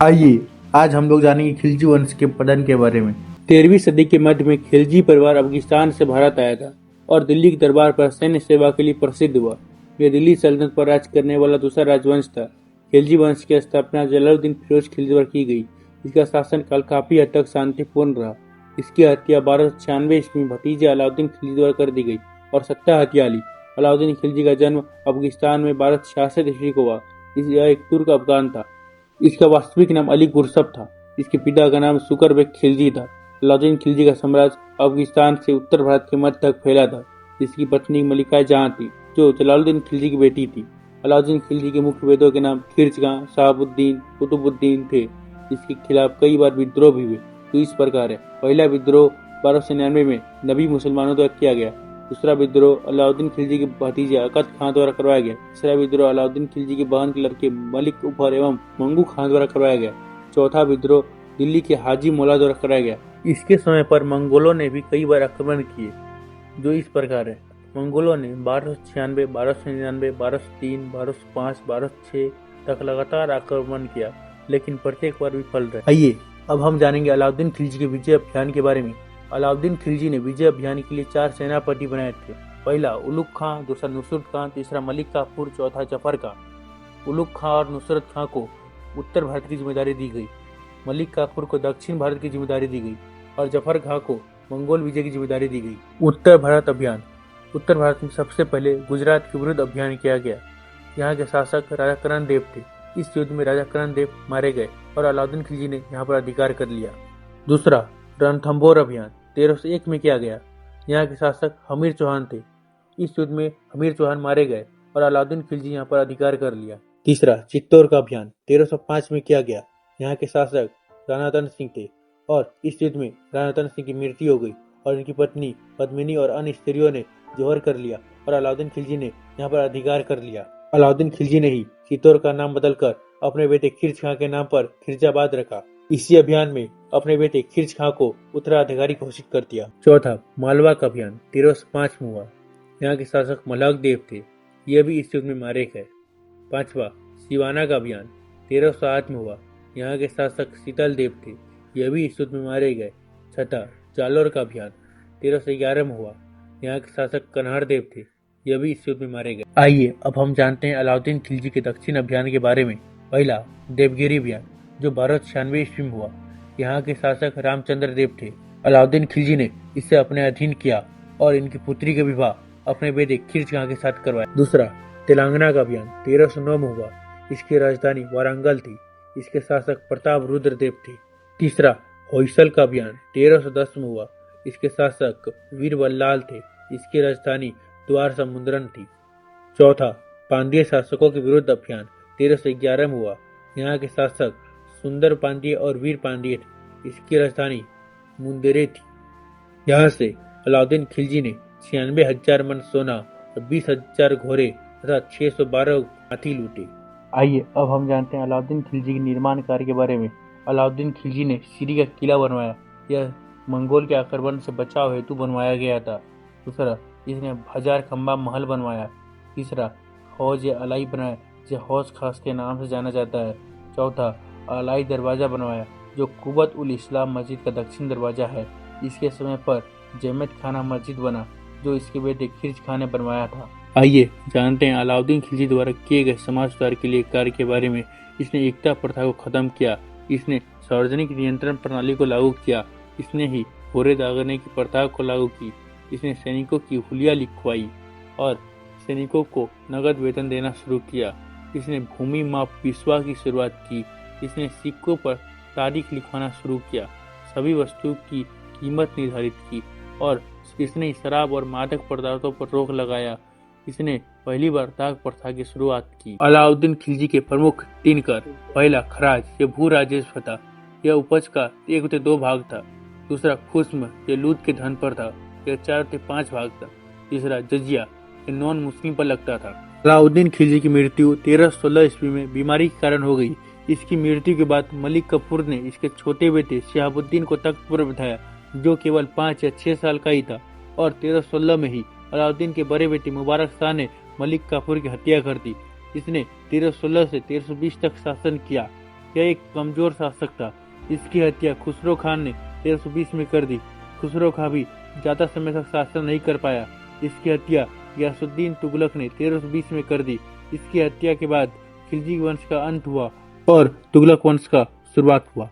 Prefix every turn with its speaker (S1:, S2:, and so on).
S1: आइए आज हम लोग जानेंगे खिलजी वंश के पतन के बारे में। 13वीं सदी के मध्य में खिलजी परिवार अफगानिस्तान से भारत आया था और दिल्ली के दरबार पर सैन्य सेवा के लिए प्रसिद्ध हुआ। यह दिल्ली सल्तनत पर राज करने वाला दूसरा राजवंश था। खिलजी वंश की स्थापना जलालुद्दीन फिरोज खिलजी द्वारा की गई। इसका शासनकाल काफी हद तक शांतिपूर्ण रहा। इसकी हत्या 1296 ईस्वी में भतीजे अलाउद्दीन खिलजी द्वारा कर दी गई और सत्ता हथिया ली। अलाउद्दीन खिलजी का जन्म अफगानिस्तान में 1266 ईस्वी को हुआ। यह एक तुर्क अफगान था। इसका वास्तविक नाम अली गुरसब था। इसके पिता का नाम शुकर बेग खिलजी था। अलाउद्दीन खिलजी का साम्राज्य अफगानिस्तान से उत्तर भारत के मध्य तक फैला था। इसकी पत्नी मलिका जहां थी, जो जलालुद्दीन खिलजी की बेटी थी। अलाउद्दीन खिलजी के मुख्य वेदों के नाम खिर्जगां, शहाबुद्दीन, कुतुबुद्दीन थे। इसके खिलाफ कई बार विद्रोह भी हुए, तो इस प्रकार है। पहला विद्रोह 1299 में नबी मुसलमानों द्वारा किया गया। दूसरा विद्रोह अलाउद्दीन खिलजी के भतीजे अकद खां द्वारा करवाया गया। तीसरा विद्रोह अलाउद्दीन खिलजी की बहन के लड़के मलिक उफर एवं मंगू खां द्वारा करवाया गया। चौथा विद्रोह दिल्ली के हाजी मौला द्वारा कराया गया। इसके समय पर मंगोलों ने भी कई बार आक्रमण किए, जो इस प्रकार है। मंगोलों ने 1296, 1299, 1203, 1205, 1206 तक लगातार आक्रमण किया, लेकिन प्रत्येक बार विफल रहे। आइए अब हम जानेंगे अलाउद्दीन खिलजी के विजय अभियान के बारे में। अलाउद्दीन खिलजी ने विजय अभियान के लिए 4 सेनापति बनाए थे। पहला उलुग खां, दूसरा नुसरत खां, तीसरा मलिक काफूर, चौथा जफर खां। उलुग खां और नुसरत खां को उत्तर भारत की जिम्मेदारी दी गई, मलिक काफूर को दक्षिण भारत की जिम्मेदारी दी गई और जफर खां को मंगोल विजय की जिम्मेदारी दी गई। उत्तर भारत अभियान। उत्तर भारत में सबसे पहले गुजरात के विरुद्ध अभियान किया गया। यहाँ के शासक राजा करण देव थे। इस युद्ध में राजा करण देव मारे गए और अलाउद्दीन खिलजी ने यहाँ पर अधिकार कर लिया। दूसरा रणथंभौर अभियान 1301 में किया गया। यहाँ के शासक हमीर चौहान थे। इस युद्ध में हमीर चौहान मारे गए और अलाउद्दीन खिलजी यहाँ पर अधिकार कर लिया। तीसरा चित्तौड़ का अभियान 1305 में किया गया। यहाँ के शासक राणा तन सिंह थे और इस युद्ध में राणा तन सिंह की मृत्यु हो गई और इनकी पत्नी पद्मिनी और अन्य स्त्रियों ने जोहर कर लिया और अलाउद्दीन खिलजी ने यहाँ पर अधिकार कर लिया। अलाउद्दीन खिलजी ने ही चित्तौड़ का नाम बदलकर अपने बेटे खिर्ज खां के नाम पर खिर्जाबाद रखा। इसी अभियान में अपने बेटे खिर्ज खां को उत्तराधिकारी घोषित कर दिया। चौथा मालवा का अभियान 1305 में हुआ। यहाँ के शासक मलहक देव थे। यह भी इस युद्ध में मारे गए। पांचवा सिवाना का अभियान 1308 में हुआ। यहाँ के शासक शीतल देव थे। यह भी इस युद्ध में मारे गए। छठा जालोर का अभियान 1311 में हुआ। यहाँ के शासक कन्हार देव थे। यह भी इस युद्ध में मारे गए। आइए अब हम जानते हैं अलाउद्दीन खिलजी के दक्षिण अभियान के बारे में। पहला देवगिरी अभियान, जो 1296 ईस्वी में हुआ। यहाँ के शासक रामचंद्र देव थे। अलाउद्दीन खिलजी ने इसे अपने अधीन किया और इनकी पुत्री का विवाह अपने बेटे खिर्ज खां के साथ करवाया। दूसरा तेलंगाना का अभियान 1309 में हुआ। इसकी राजधानी वारंगल थी। इसके शासक प्रताप रुद्र देव थे। तीसरा होयसल का अभियान 1310 में हुआ। इसके शासक वीर बल्लाल थे। इसकी राजधानी द्वार समुद्रन थी। चौथा पांड्य शासकों के विरुद्ध अभियान 1311 में हुआ। यहाँ के शासक सुंदर पांड्य और वीर पांड्य थे। इसकी राजधानी मुंदेरे थी। यहाँ से अलाउद्दीन खिलजी ने 96,000 मन सोना और 20,000 घोड़े तथा 612 हाथी लूटे। आइए अब हम जानते हैं अलाउद्दीन खिलजी के निर्माण कार्य के बारे में। अलाउद्दीन खिलजी ने सीरी का किला बनवाया। यह मंगोल के आक्रमण से बचाव हेतु बनवाया गया था। दूसरा इसने 1000 खंबा महल बनवाया। तीसरा हौज अलाई बनाया, जो हौज खास के नाम से जाना जाता है। चौथा अलाई दरवाजा बनवाया, जो कुबत उल इस्लाम मस्जिद का दक्षिण दरवाजा है। इसके समय पर जमेत खाना मस्जिद बना, जो इसके बेटे खिर्ज खां ने बनवाया था। आइए जानते हैं अलाउद्दीन खिलजी द्वारा किए गए समाज सुधार के लिए कार्य के बारे में। इसने एकता प्रथा को खत्म किया। इसने सार्वजनिक नियंत्रण प्रणाली को लागू किया। इसने ही घोड़े दागने की प्रथा को लागू की। इसने सैनिकों की हुलिया लिखवाई और सैनिकों को नगद वेतन देना शुरू किया। इसने भूमि माप विश्वा की शुरुआत की। इसने सिक्कों पर तारीख लिखवाना शुरू किया। सभी वस्तुओं की कीमत निर्धारित की और इसने शराब और मादक पदार्थों पर रोक लगाया। इसने पहली बार दाग प्रथा की शुरुआत की। अलाउद्दीन खिलजी के प्रमुख 3 कर। पहला खराज, यह भू राजस्व था। यह उपज का 1/2 भाग था। दूसरा खुस्म, यह लूट के धन पर था। यह 4/5 भाग था। तीसरा जजिया, यह नॉन मुस्लिम पर लगता था। अलाउद्दीन खिलजी की मृत्यु 1316 ईस्वी में बीमारी के कारण हो गई। इसकी मृत्यु के बाद मलिक काफूर ने इसके छोटे बेटे शहाबुद्दीन को तख्त पर बिठाया, जो केवल 5 या 6 साल का ही था। और 1316 में ही अलाउद्दीन के बड़े बेटे मुबारक शाह ने मलिक काफूर की हत्या कर दी। इसने 1316 से 1320 तक शासन किया यह एक कमजोर शासक था। इसकी हत्या खुसरो खान ने 1320 में कर दी। खुसरो खान भी ज्यादा समय तक शासन नहीं कर पाया। इसकी हत्या गयासुद्दीन तुगलक ने 1320 में कर दी। इसकी हत्या के बाद खिलजी वंश का अंत हुआ और तुगलक वंश का शुरुआत हुआ।